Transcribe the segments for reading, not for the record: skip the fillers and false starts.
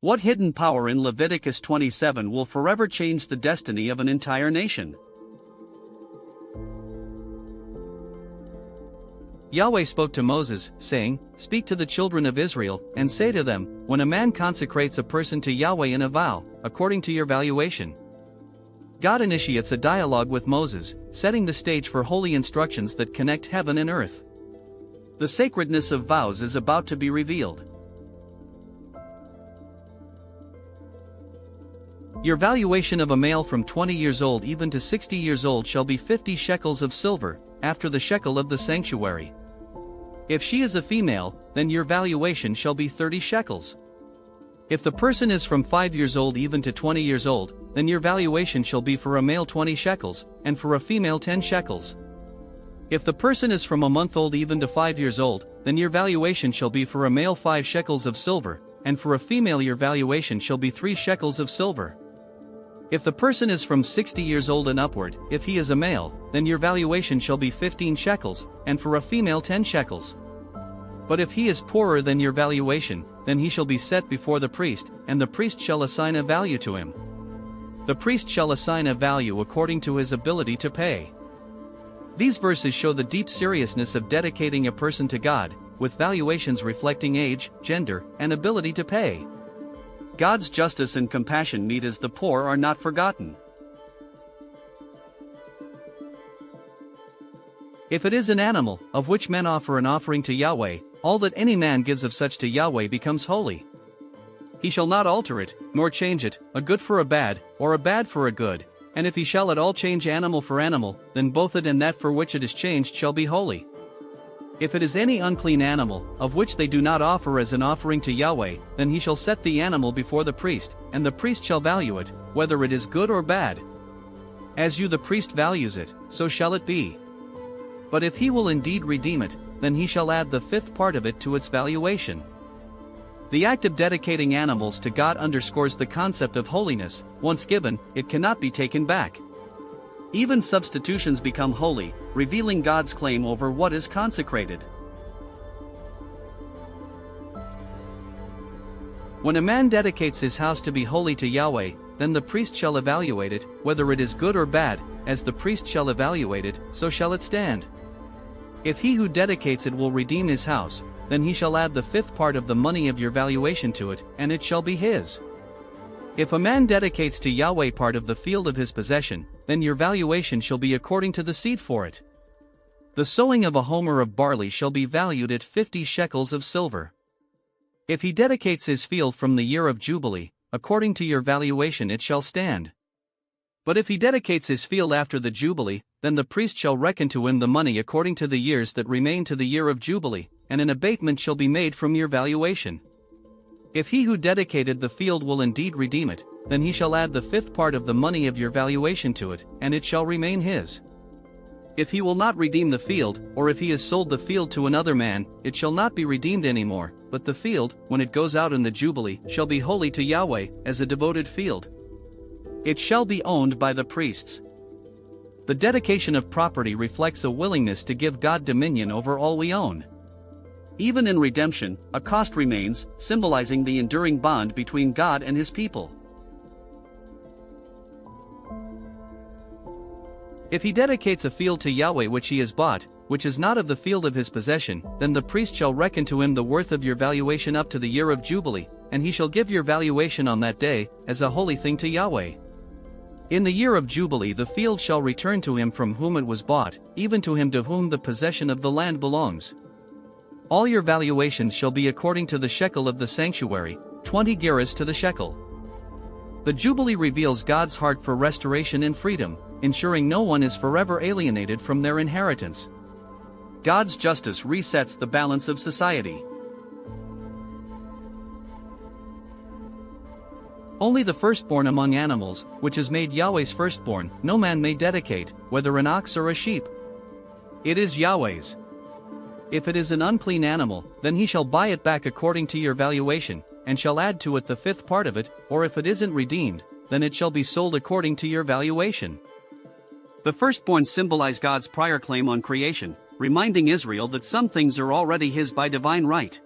What hidden power in Leviticus 27 will forever change the destiny of an entire nation? Yahweh spoke to Moses, saying, "Speak to the children of Israel, and say to them, when a man consecrates a person to Yahweh in a vow, according to your valuation." God initiates a dialogue with Moses, setting the stage for holy instructions that connect heaven and earth. The sacredness of vows is about to be revealed. Your valuation of a male from 20 years old even to 60 years old shall be 50 shekels of silver, after the shekel of the sanctuary. If she is a female, then your valuation shall be 30 shekels. If the person is from 5 years old even to 20 years old, then your valuation shall be for a male 20 shekels, and for a female 10 shekels. If the person is from a month old even to 5 years old, then your valuation shall be for a male 5 shekels of silver, and for a female your valuation shall be 3 shekels of silver. If the person is from 60 years old and upward, if he is a male, then your valuation shall be 15 shekels, and for a female 10 shekels. But if he is poorer than your valuation, then he shall be set before the priest, and the priest shall assign a value to him. The priest shall assign a value according to his ability to pay. These verses show the deep seriousness of dedicating a person to God, with valuations reflecting age, gender, and ability to pay. God's justice and compassion meet as the poor are not forgotten. If it is an animal, of which men offer an offering to Yahweh, all that any man gives of such to Yahweh becomes holy. He shall not alter it, nor change it, a good for a bad, or a bad for a good, and if he shall at all change animal for animal, then both it and that for which it is changed shall be holy. If it is any unclean animal, of which they do not offer as an offering to Yahweh, then he shall set the animal before the priest, and the priest shall value it, whether it is good or bad. As you the priest values it, so shall it be. But if he will indeed redeem it, then he shall add the 5th part of it to its valuation. The act of dedicating animals to God underscores the concept of holiness. Once given, it cannot be taken back. Even substitutions become holy, revealing God's claim over what is consecrated. When a man dedicates his house to be holy to Yahweh, then the priest shall evaluate it, whether it is good or bad, as the priest shall evaluate it, so shall it stand. If he who dedicates it will redeem his house, then he shall add the 5th part of the money of your valuation to it, and it shall be his. If a man dedicates to Yahweh part of the field of his possession, then your valuation shall be according to the seed for it. The sowing of a homer of barley shall be valued at 50 shekels of silver. If he dedicates his field from the year of Jubilee, according to your valuation it shall stand. But if he dedicates his field after the Jubilee, then the priest shall reckon to him the money according to the years that remain to the year of Jubilee, and an abatement shall be made from your valuation. If he who dedicated the field will indeed redeem it, then he shall add the 5th part of the money of your valuation to it, and it shall remain his. If he will not redeem the field, or if he has sold the field to another man, it shall not be redeemed anymore, but the field, when it goes out in the Jubilee, shall be holy to Yahweh, as a devoted field. It shall be owned by the priests. The dedication of property reflects a willingness to give God dominion over all we own. Even in redemption, a cost remains, symbolizing the enduring bond between God and his people. If he dedicates a field to Yahweh which he has bought, which is not of the field of his possession, then the priest shall reckon to him the worth of your valuation up to the year of Jubilee, and he shall give your valuation on that day, as a holy thing to Yahweh. In the year of Jubilee the field shall return to him from whom it was bought, even to him to whom the possession of the land belongs. All your valuations shall be according to the shekel of the sanctuary, 20 gerahs to the shekel. The Jubilee reveals God's heart for restoration and freedom, ensuring no one is forever alienated from their inheritance. God's justice resets the balance of society. Only the firstborn among animals, which is made Yahweh's firstborn, no man may dedicate, whether an ox or a sheep. It is Yahweh's. If it is an unclean animal, then he shall buy it back according to your valuation, and shall add to it the 5th part of it, or if it isn't redeemed, then it shall be sold according to your valuation. The firstborn symbolize God's prior claim on creation, reminding Israel that some things are already his by divine right.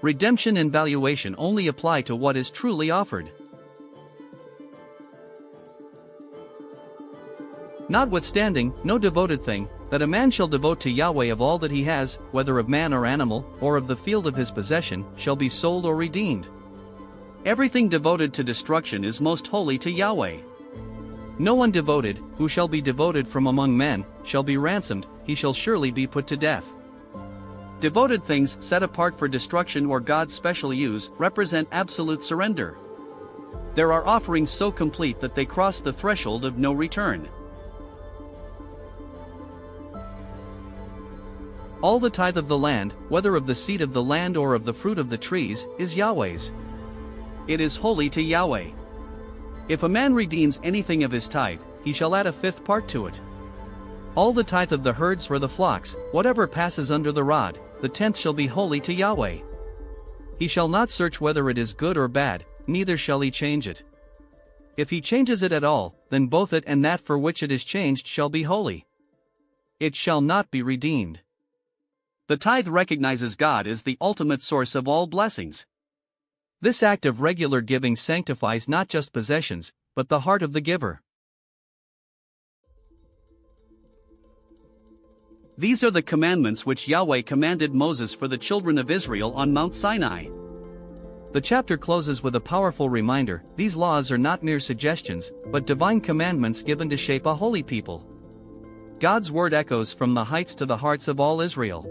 Redemption and valuation only apply to what is truly offered. Notwithstanding, no devoted thing, that a man shall devote to Yahweh of all that he has, whether of man or animal, or of the field of his possession, shall be sold or redeemed. Everything devoted to destruction is most holy to Yahweh. No one devoted, who shall be devoted from among men, shall be ransomed, he shall surely be put to death. Devoted things set apart for destruction or God's special use represent absolute surrender. There are offerings so complete that they cross the threshold of no return. All the tithe of the land, whether of the seed of the land or of the fruit of the trees, is Yahweh's. It is holy to Yahweh. If a man redeems anything of his tithe, he shall add a fifth part to it. All the tithe of the herds or the flocks, whatever passes under the rod, the tenth shall be holy to Yahweh. He shall not search whether it is good or bad, neither shall he change it. If he changes it at all, then both it and that for which it is changed shall be holy. It shall not be redeemed. The tithe recognizes God as the ultimate source of all blessings. This act of regular giving sanctifies not just possessions, but the heart of the giver. These are the commandments which Yahweh commanded Moses for the children of Israel on Mount Sinai. The chapter closes with a powerful reminder: these laws are not mere suggestions, but divine commandments given to shape a holy people. God's word echoes from the heights to the hearts of all Israel.